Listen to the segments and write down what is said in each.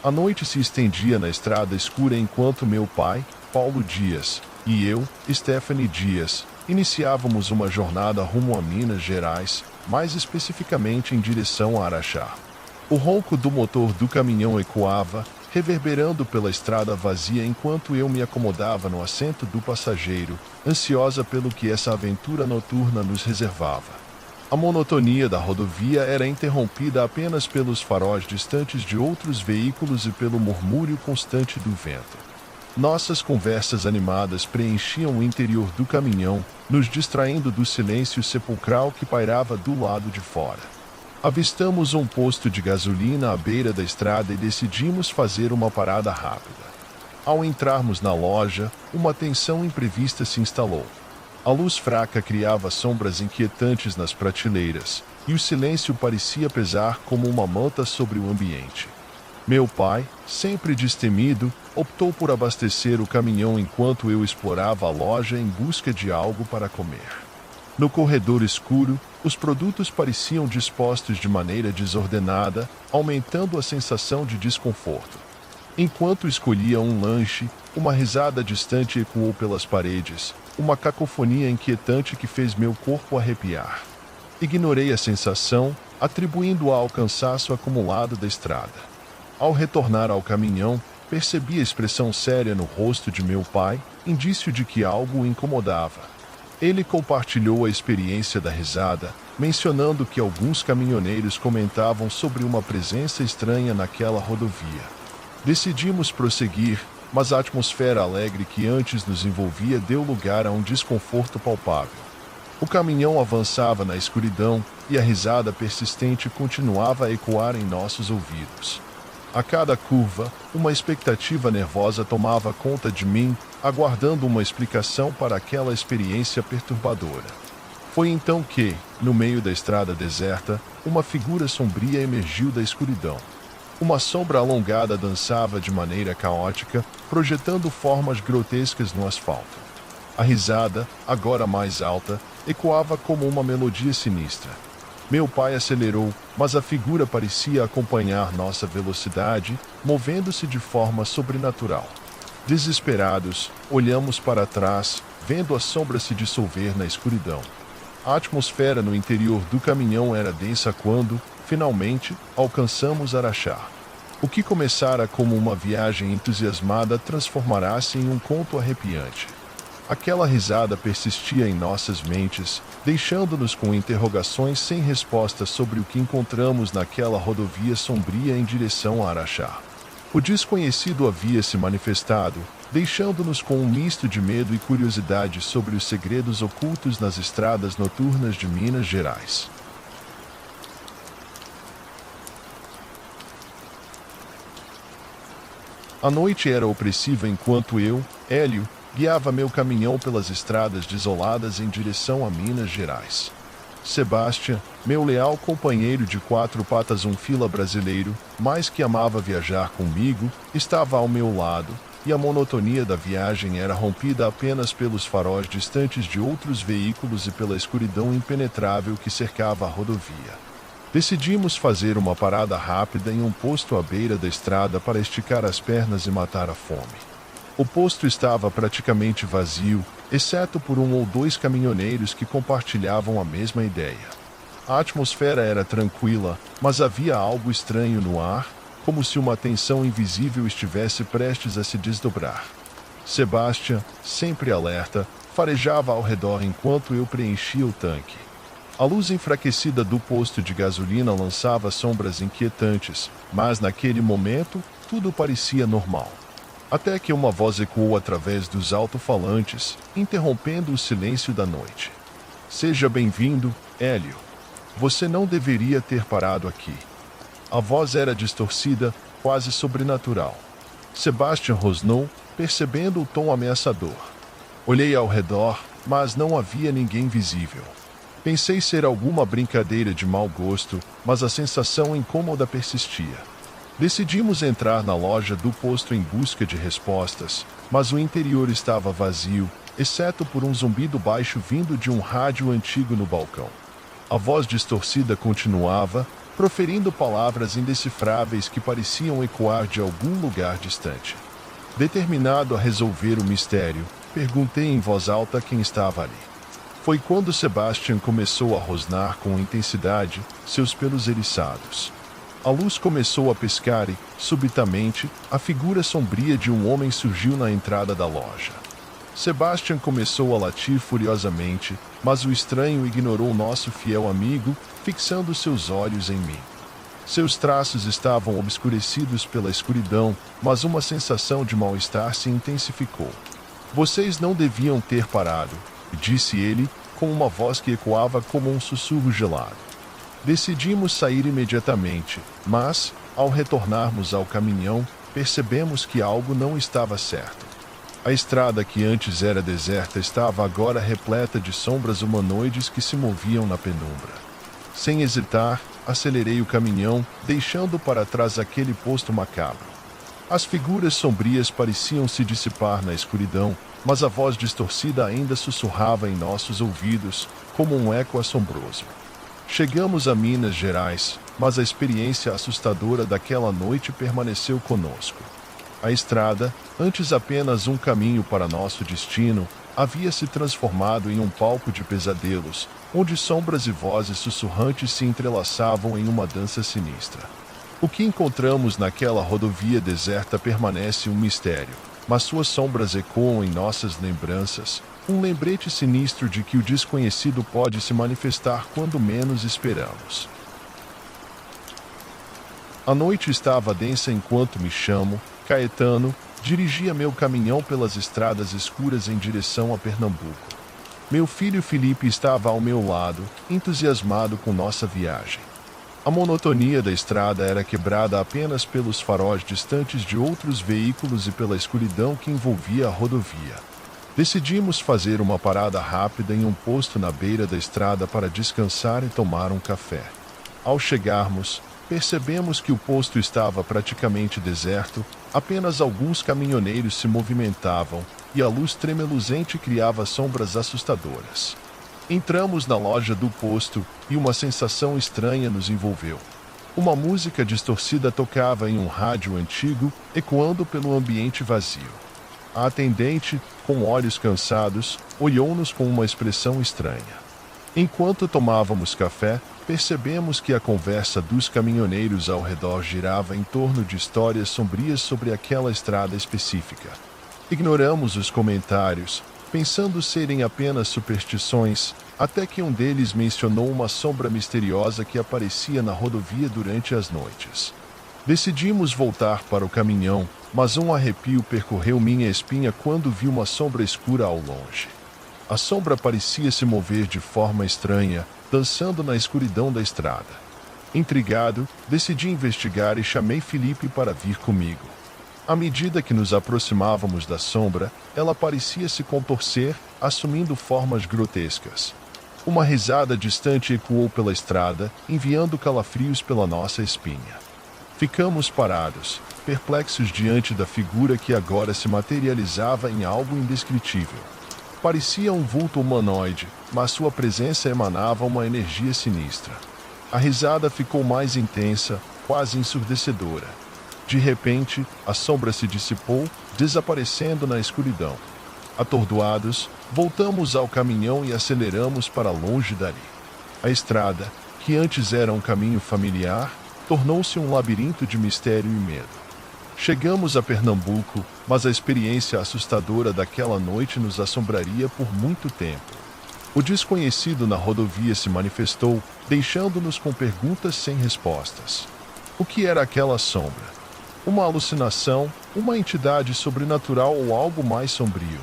A noite se estendia na estrada escura enquanto meu pai, Paulo Dias, e eu, Stephanie Dias, iniciávamos uma jornada rumo a Minas Gerais, mais especificamente em direção a Araxá. O ronco do motor do caminhão ecoava, reverberando pela estrada vazia enquanto eu me acomodava no assento do passageiro, ansiosa pelo que essa aventura noturna nos reservava. A monotonia da rodovia era interrompida apenas pelos faróis distantes de outros veículos e pelo murmúrio constante do vento. Nossas conversas animadas preenchiam o interior do caminhão, nos distraindo do silêncio sepulcral que pairava do lado de fora. Avistamos um posto de gasolina à beira da estrada e decidimos fazer uma parada rápida. Ao entrarmos na loja, uma tensão imprevista se instalou. A luz fraca criava sombras inquietantes nas prateleiras, e o silêncio parecia pesar como uma manta sobre o ambiente. Meu pai, sempre destemido, optou por abastecer o caminhão enquanto eu explorava a loja em busca de algo para comer. No corredor escuro, os produtos pareciam dispostos de maneira desordenada, aumentando a sensação de desconforto. Enquanto escolhia um lanche, uma risada distante ecoou pelas paredes, uma cacofonia inquietante que fez meu corpo arrepiar. Ignorei a sensação, atribuindo-a ao cansaço acumulado da estrada. Ao retornar ao caminhão, percebi a expressão séria no rosto de meu pai, indício de que algo o incomodava. Ele compartilhou a experiência da risada, mencionando que alguns caminhoneiros comentavam sobre uma presença estranha naquela rodovia. Decidimos prosseguir, mas a atmosfera alegre que antes nos envolvia deu lugar a um desconforto palpável. O caminhão avançava na escuridão e a risada persistente continuava a ecoar em nossos ouvidos. A cada curva, uma expectativa nervosa tomava conta de mim, aguardando uma explicação para aquela experiência perturbadora. Foi então que, no meio da estrada deserta, uma figura sombria emergiu da escuridão. Uma sombra alongada dançava de maneira caótica, projetando formas grotescas no asfalto. A risada, agora mais alta, ecoava como uma melodia sinistra. Meu pai acelerou, mas a figura parecia acompanhar nossa velocidade, movendo-se de forma sobrenatural. Desesperados, olhamos para trás, vendo a sombra se dissolver na escuridão. A atmosfera no interior do caminhão era densa quando, finalmente, alcançamos Araxá. O que começara como uma viagem entusiasmada transformará-se em um conto arrepiante. Aquela risada persistia em nossas mentes, deixando-nos com interrogações sem resposta sobre o que encontramos naquela rodovia sombria em direção a Araxá. O desconhecido havia se manifestado, deixando-nos com um misto de medo e curiosidade sobre os segredos ocultos nas estradas noturnas de Minas Gerais. A noite era opressiva enquanto eu, Hélio, guiava meu caminhão pelas estradas desoladas em direção a Minas Gerais. Sebastian, meu leal companheiro de quatro patas fila brasileiro, mais que amava viajar comigo, estava ao meu lado, e a monotonia da viagem era rompida apenas pelos faróis distantes de outros veículos e pela escuridão impenetrável que cercava a rodovia. Decidimos fazer uma parada rápida em um posto à beira da estrada para esticar as pernas e matar a fome. O posto estava praticamente vazio, exceto por um ou dois caminhoneiros que compartilhavam a mesma ideia. A atmosfera era tranquila, mas havia algo estranho no ar, como se uma tensão invisível estivesse prestes a se desdobrar. Sebastian, sempre alerta, farejava ao redor enquanto eu preenchia o tanque. A luz enfraquecida do posto de gasolina lançava sombras inquietantes, mas naquele momento, tudo parecia normal. Até que uma voz ecoou através dos alto-falantes, interrompendo o silêncio da noite. Seja bem-vindo, Hélio. Você não deveria ter parado aqui. A voz era distorcida, quase sobrenatural. Sebastian rosnou, percebendo o tom ameaçador. Olhei ao redor, mas não havia ninguém visível. Pensei ser alguma brincadeira de mau gosto, mas a sensação incômoda persistia. Decidimos entrar na loja do posto em busca de respostas, mas o interior estava vazio, exceto por um zumbido baixo vindo de um rádio antigo no balcão. A voz distorcida continuava, proferindo palavras indecifráveis que pareciam ecoar de algum lugar distante. Determinado a resolver o mistério, perguntei em voz alta quem estava ali. Foi quando Sebastian começou a rosnar com intensidade, seus pelos eriçados. A luz começou a piscar e, subitamente, a figura sombria de um homem surgiu na entrada da loja. Sebastian começou a latir furiosamente, mas o estranho ignorou nosso fiel amigo, fixando seus olhos em mim. Seus traços estavam obscurecidos pela escuridão, mas uma sensação de mal-estar se intensificou. Vocês não deviam ter parado, disse ele, com uma voz que ecoava como um sussurro gelado. Decidimos sair imediatamente, mas, ao retornarmos ao caminhão, percebemos que algo não estava certo. A estrada que antes era deserta estava agora repleta de sombras humanoides que se moviam na penumbra. Sem hesitar, acelerei o caminhão, deixando para trás aquele posto macabro. As figuras sombrias pareciam se dissipar na escuridão, mas a voz distorcida ainda sussurrava em nossos ouvidos, como um eco assombroso. Chegamos a Minas Gerais, mas a experiência assustadora daquela noite permaneceu conosco. A estrada, antes apenas um caminho para nosso destino, havia se transformado em um palco de pesadelos, onde sombras e vozes sussurrantes se entrelaçavam em uma dança sinistra. O que encontramos naquela rodovia deserta permanece um mistério, mas suas sombras ecoam em nossas lembranças, um lembrete sinistro de que o desconhecido pode se manifestar quando menos esperamos. A noite estava densa enquanto me chamo, Caetano, dirigia meu caminhão pelas estradas escuras em direção a Pernambuco. Meu filho Felipe estava ao meu lado, entusiasmado com nossa viagem. A monotonia da estrada era quebrada apenas pelos faróis distantes de outros veículos e pela escuridão que envolvia a rodovia. Decidimos fazer uma parada rápida em um posto na beira da estrada para descansar e tomar um café. Ao chegarmos, percebemos que o posto estava praticamente deserto, apenas alguns caminhoneiros se movimentavam, e a luz tremeluzente criava sombras assustadoras. Entramos na loja do posto, e uma sensação estranha nos envolveu. Uma música distorcida tocava em um rádio antigo, ecoando pelo ambiente vazio. A atendente, com olhos cansados, olhou-nos com uma expressão estranha. Enquanto tomávamos café, percebemos que a conversa dos caminhoneiros ao redor girava em torno de histórias sombrias sobre aquela estrada específica. Ignoramos os comentários, pensando serem apenas superstições, até que um deles mencionou uma sombra misteriosa que aparecia na rodovia durante as noites. Decidimos voltar para o caminhão, mas um arrepio percorreu minha espinha quando vi uma sombra escura ao longe. A sombra parecia se mover de forma estranha, dançando na escuridão da estrada. Intrigado, decidi investigar e chamei Felipe para vir comigo. À medida que nos aproximávamos da sombra, ela parecia se contorcer, assumindo formas grotescas. Uma risada distante ecoou pela estrada, enviando calafrios pela nossa espinha. Ficamos parados, perplexos diante da figura que agora se materializava em algo indescritível. Parecia um vulto humanoide, mas sua presença emanava uma energia sinistra. A risada ficou mais intensa, quase ensurdecedora. De repente, a sombra se dissipou, desaparecendo na escuridão. Atordoados, voltamos ao caminhão e aceleramos para longe dali. A estrada, que antes era um caminho familiar, tornou-se um labirinto de mistério e medo. Chegamos a Pernambuco, mas a experiência assustadora daquela noite nos assombraria por muito tempo. O desconhecido na rodovia se manifestou, deixando-nos com perguntas sem respostas. O que era aquela sombra? Uma alucinação, uma entidade sobrenatural ou algo mais sombrio?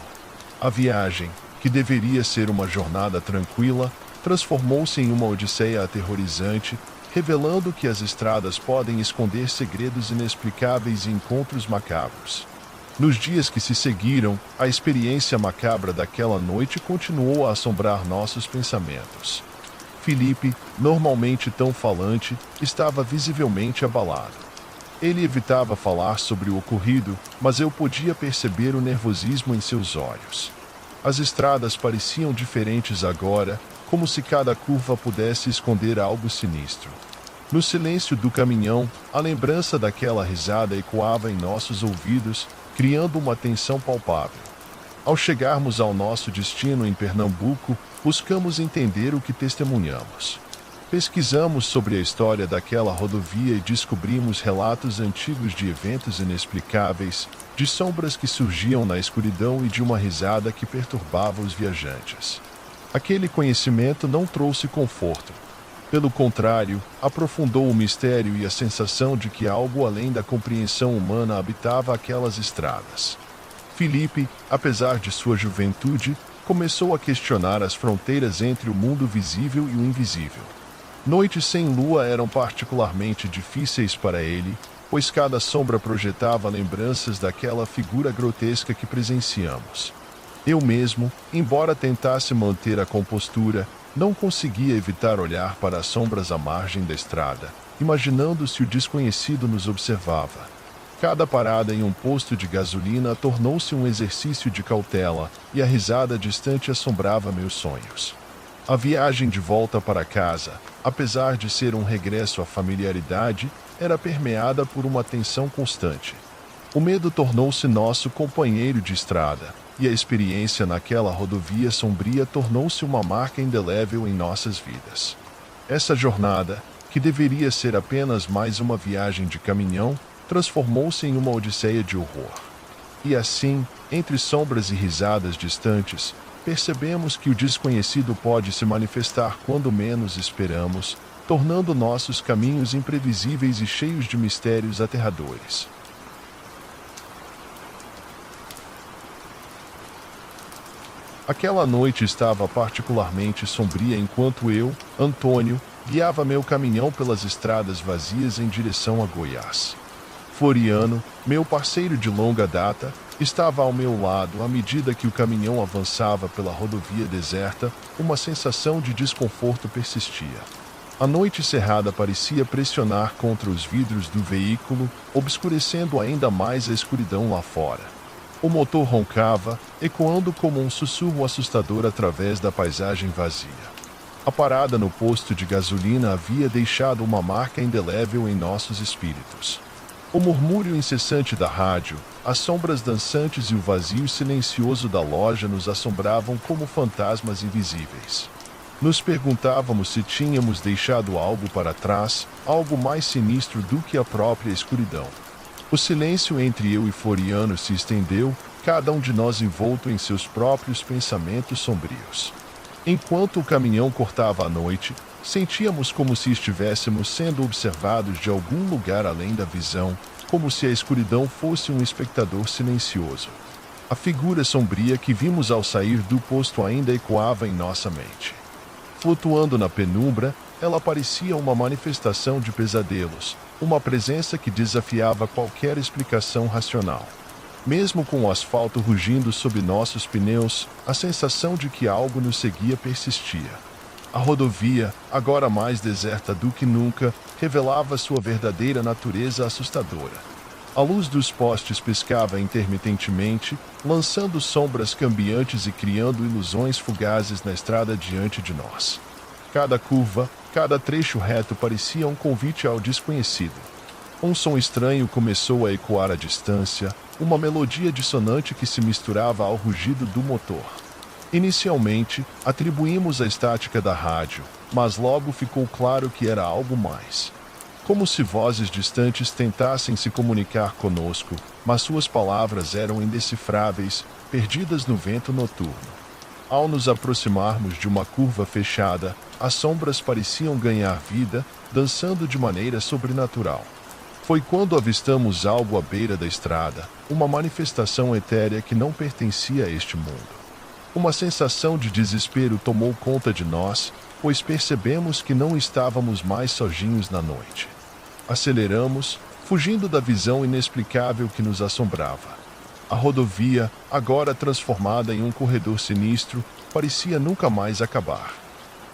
A viagem, que deveria ser uma jornada tranquila, transformou-se em uma odisseia aterrorizante, revelando que as estradas podem esconder segredos inexplicáveis e encontros macabros. Nos dias que se seguiram, a experiência macabra daquela noite continuou a assombrar nossos pensamentos. Felipe, normalmente tão falante, estava visivelmente abalado. Ele evitava falar sobre o ocorrido, mas eu podia perceber o nervosismo em seus olhos. As estradas pareciam diferentes agora, como se cada curva pudesse esconder algo sinistro. No silêncio do caminhão, a lembrança daquela risada ecoava em nossos ouvidos, criando uma tensão palpável. Ao chegarmos ao nosso destino em Pernambuco, buscamos entender o que testemunhamos. Pesquisamos sobre a história daquela rodovia e descobrimos relatos antigos de eventos inexplicáveis, de sombras que surgiam na escuridão e de uma risada que perturbava os viajantes. Aquele conhecimento não trouxe conforto. Pelo contrário, aprofundou o mistério e a sensação de que algo além da compreensão humana habitava aquelas estradas. Felipe, apesar de sua juventude, começou a questionar as fronteiras entre o mundo visível e o invisível. Noites sem lua eram particularmente difíceis para ele, pois cada sombra projetava lembranças daquela figura grotesca que presenciamos. Eu mesmo, embora tentasse manter a compostura, não conseguia evitar olhar para as sombras à margem da estrada, imaginando se o desconhecido nos observava. Cada parada em um posto de gasolina tornou-se um exercício de cautela, e a risada distante assombrava meus sonhos. A viagem de volta para casa, apesar de ser um regresso à familiaridade, era permeada por uma tensão constante. O medo tornou-se nosso companheiro de estrada, e a experiência naquela rodovia sombria tornou-se uma marca indelével em nossas vidas. Essa jornada, que deveria ser apenas mais uma viagem de caminhão, transformou-se em uma odisseia de horror. E assim, entre sombras e risadas distantes, percebemos que o desconhecido pode se manifestar quando menos esperamos, tornando nossos caminhos imprevisíveis e cheios de mistérios aterradores. Aquela noite estava particularmente sombria enquanto eu, Antônio, guiava meu caminhão pelas estradas vazias em direção a Goiás. Floriano, meu parceiro de longa data, estava ao meu lado à medida que o caminhão avançava pela rodovia deserta, uma sensação de desconforto persistia. A noite cerrada parecia pressionar contra os vidros do veículo, obscurecendo ainda mais a escuridão lá fora. O motor roncava, ecoando como um sussurro assustador através da paisagem vazia. A parada no posto de gasolina havia deixado uma marca indelével em nossos espíritos. O murmúrio incessante da rádio, as sombras dançantes e o vazio silencioso da loja nos assombravam como fantasmas invisíveis. Nos perguntávamos se tínhamos deixado algo para trás, algo mais sinistro do que a própria escuridão. O silêncio entre eu e Floriano se estendeu, cada um de nós envolto em seus próprios pensamentos sombrios. Enquanto o caminhão cortava a noite, sentíamos como se estivéssemos sendo observados de algum lugar além da visão, como se a escuridão fosse um espectador silencioso. A figura sombria que vimos ao sair do posto ainda ecoava em nossa mente. Flutuando na penumbra, ela parecia uma manifestação de pesadelos, uma presença que desafiava qualquer explicação racional. Mesmo com o asfalto rugindo sob nossos pneus, a sensação de que algo nos seguia persistia. A rodovia, agora mais deserta do que nunca, revelava sua verdadeira natureza assustadora. A luz dos postes piscava intermitentemente, lançando sombras cambiantes e criando ilusões fugazes na estrada diante de nós. Cada curva, cada trecho reto parecia um convite ao desconhecido. Um som estranho começou a ecoar à distância, uma melodia dissonante que se misturava ao rugido do motor. Inicialmente, atribuímos a estática da rádio, mas logo ficou claro que era algo mais. Como se vozes distantes tentassem se comunicar conosco, mas suas palavras eram indecifráveis, perdidas no vento noturno. Ao nos aproximarmos de uma curva fechada, as sombras pareciam ganhar vida, dançando de maneira sobrenatural. Foi quando avistamos algo à beira da estrada, uma manifestação etérea que não pertencia a este mundo. Uma sensação de desespero tomou conta de nós, pois percebemos que não estávamos mais sozinhos na noite. Aceleramos, fugindo da visão inexplicável que nos assombrava. A rodovia, agora transformada em um corredor sinistro, parecia nunca mais acabar.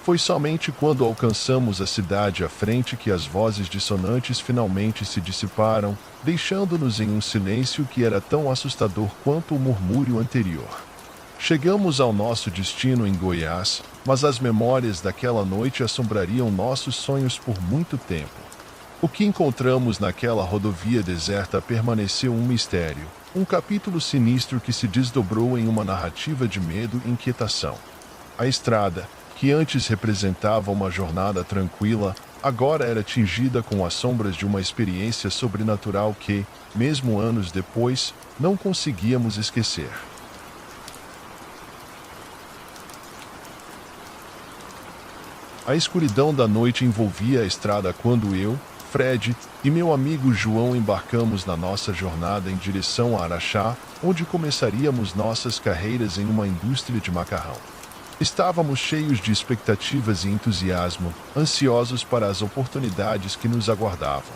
Foi somente quando alcançamos a cidade à frente que as vozes dissonantes finalmente se dissiparam, deixando-nos em um silêncio que era tão assustador quanto o murmúrio anterior. Chegamos ao nosso destino em Goiás, mas as memórias daquela noite assombrariam nossos sonhos por muito tempo. O que encontramos naquela rodovia deserta permaneceu um mistério, um capítulo sinistro que se desdobrou em uma narrativa de medo e inquietação. A estrada, que antes representava uma jornada tranquila, agora era tingida com as sombras de uma experiência sobrenatural que, mesmo anos depois, não conseguíamos esquecer. A escuridão da noite envolvia a estrada quando eu, Fred e meu amigo João embarcamos na nossa jornada em direção a Araxá, onde começaríamos nossas carreiras em uma indústria de macarrão. Estávamos cheios de expectativas e entusiasmo, ansiosos para as oportunidades que nos aguardavam.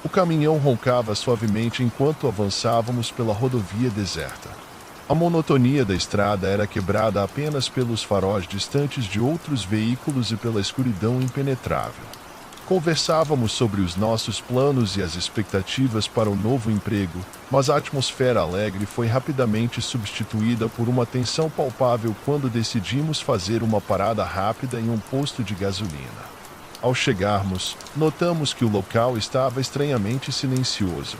O caminhão roncava suavemente enquanto avançávamos pela rodovia deserta. A monotonia da estrada era quebrada apenas pelos faróis distantes de outros veículos e pela escuridão impenetrável. Conversávamos sobre os nossos planos e as expectativas para o novo emprego, mas a atmosfera alegre foi rapidamente substituída por uma tensão palpável quando decidimos fazer uma parada rápida em um posto de gasolina. Ao chegarmos, notamos que o local estava estranhamente silencioso.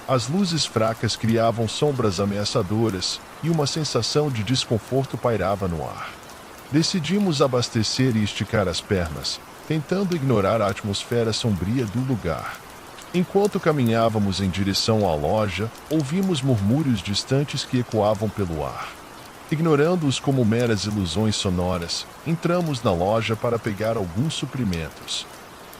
As luzes fracas criavam sombras ameaçadoras e uma sensação de desconforto pairava no ar. Decidimos abastecer e esticar as pernas, tentando ignorar a atmosfera sombria do lugar. Enquanto caminhávamos em direção à loja, ouvimos murmúrios distantes que ecoavam pelo ar. Ignorando-os como meras ilusões sonoras, entramos na loja para pegar alguns suprimentos.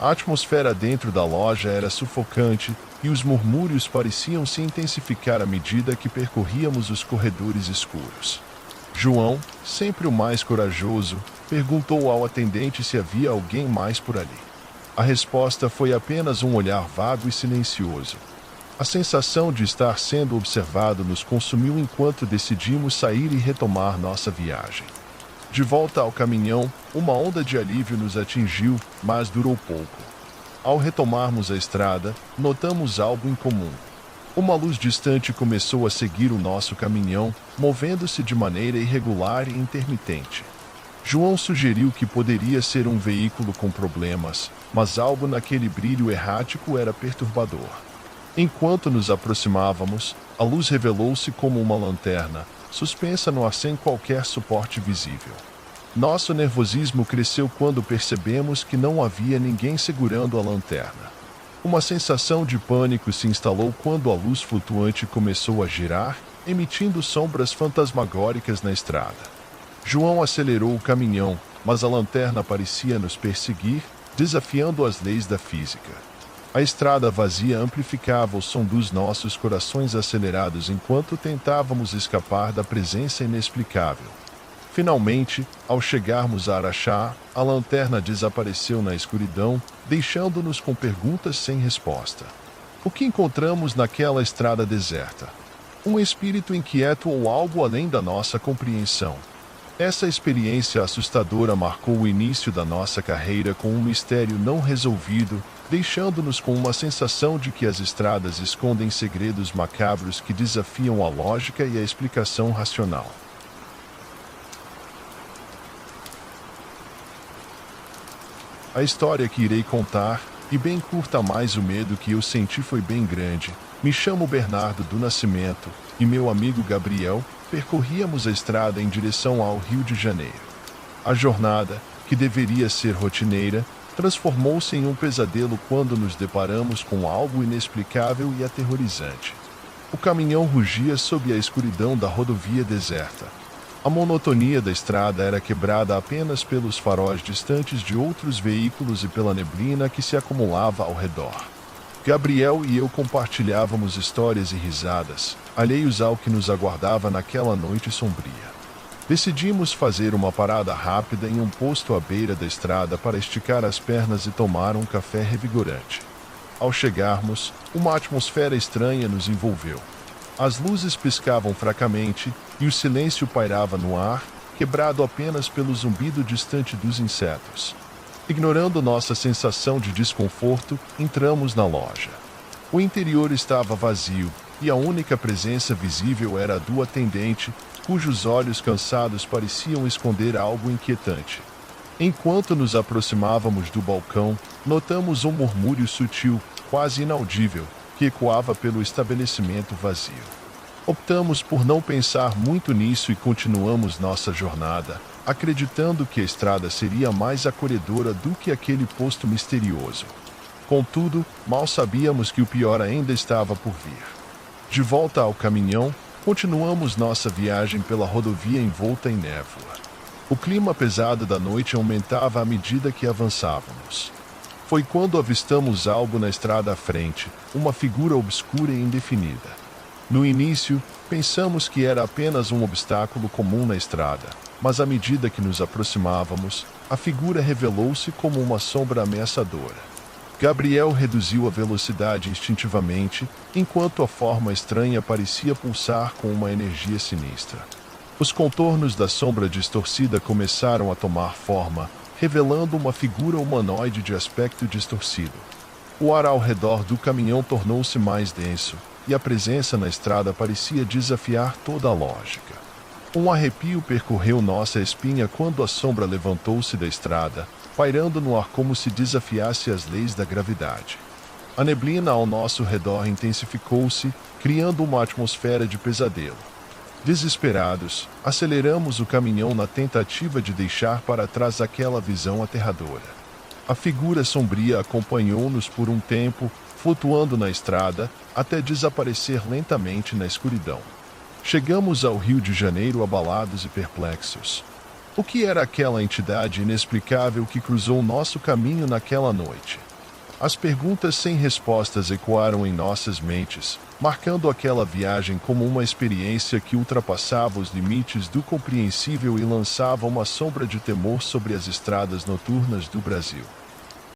A atmosfera dentro da loja era sufocante e os murmúrios pareciam se intensificar à medida que percorríamos os corredores escuros. João, sempre o mais corajoso, perguntou ao atendente se havia alguém mais por ali. A resposta foi apenas um olhar vago e silencioso. A sensação de estar sendo observado nos consumiu enquanto decidimos sair e retomar nossa viagem. De volta ao caminhão, uma onda de alívio nos atingiu, mas durou pouco. Ao retomarmos a estrada, notamos algo incomum. Uma luz distante começou a seguir o nosso caminhão, movendo-se de maneira irregular e intermitente. João sugeriu que poderia ser um veículo com problemas, mas algo naquele brilho errático era perturbador. Enquanto nos aproximávamos, a luz revelou-se como uma lanterna, suspensa no ar sem qualquer suporte visível. Nosso nervosismo cresceu quando percebemos que não havia ninguém segurando a lanterna. Uma sensação de pânico se instalou quando a luz flutuante começou a girar, emitindo sombras fantasmagóricas na estrada. João acelerou o caminhão, mas a lanterna parecia nos perseguir, desafiando as leis da física. A estrada vazia amplificava o som dos nossos corações acelerados enquanto tentávamos escapar da presença inexplicável. Finalmente, ao chegarmos a Araxá, a lanterna desapareceu na escuridão, deixando-nos com perguntas sem resposta. O que encontramos naquela estrada deserta? Um espírito inquieto ou algo além da nossa compreensão? Essa experiência assustadora marcou o início da nossa carreira com um mistério não resolvido, deixando-nos com uma sensação de que as estradas escondem segredos macabros que desafiam a lógica e a explicação racional. A história que irei contar, e bem curta, mas o medo que eu senti foi bem grande. Me chamo Bernardo do Nascimento, e meu amigo Gabriel, percorríamos a estrada em direção ao Rio de Janeiro. A jornada, que deveria ser rotineira, transformou-se em um pesadelo quando nos deparamos com algo inexplicável e aterrorizante. O caminhão rugia sob a escuridão da rodovia deserta. A monotonia da estrada era quebrada apenas pelos faróis distantes de outros veículos e pela neblina que se acumulava ao redor. Gabriel e eu compartilhávamos histórias e risadas, alheios ao que nos aguardava naquela noite sombria. Decidimos fazer uma parada rápida em um posto à beira da estrada para esticar as pernas e tomar um café revigorante. Ao chegarmos, uma atmosfera estranha nos envolveu. As luzes piscavam fracamente e o silêncio pairava no ar, quebrado apenas pelo zumbido distante dos insetos. Ignorando nossa sensação de desconforto, entramos na loja. O interior estava vazio e a única presença visível era a do atendente, cujos olhos cansados pareciam esconder algo inquietante. Enquanto nos aproximávamos do balcão, notamos um murmúrio sutil, quase inaudível, que ecoava pelo estabelecimento vazio. Optamos por não pensar muito nisso e continuamos nossa jornada, acreditando que a estrada seria mais acolhedora do que aquele posto misterioso. Contudo, mal sabíamos que o pior ainda estava por vir. De volta ao caminhão, continuamos nossa viagem pela rodovia envolta em névoa. O clima pesado da noite aumentava à medida que avançávamos. Foi quando avistamos algo na estrada à frente, uma figura obscura e indefinida. No início, pensamos que era apenas um obstáculo comum na estrada, mas à medida que nos aproximávamos, a figura revelou-se como uma sombra ameaçadora. Gabriel reduziu a velocidade instintivamente, enquanto a forma estranha parecia pulsar com uma energia sinistra. Os contornos da sombra distorcida começaram a tomar forma, revelando uma figura humanoide de aspecto distorcido. O ar ao redor do caminhão tornou-se mais denso, e a presença na estrada parecia desafiar toda a lógica. Um arrepio percorreu nossa espinha quando a sombra levantou-se da estrada, pairando no ar como se desafiasse as leis da gravidade. A neblina ao nosso redor intensificou-se, criando uma atmosfera de pesadelo. Desesperados, aceleramos o caminhão na tentativa de deixar para trás aquela visão aterradora. A figura sombria acompanhou-nos por um tempo, flutuando na estrada, até desaparecer lentamente na escuridão. Chegamos ao Rio de Janeiro abalados e perplexos. O que era aquela entidade inexplicável que cruzou nosso caminho naquela noite? As perguntas sem respostas ecoaram em nossas mentes, marcando aquela viagem como uma experiência que ultrapassava os limites do compreensível e lançava uma sombra de temor sobre as estradas noturnas do Brasil.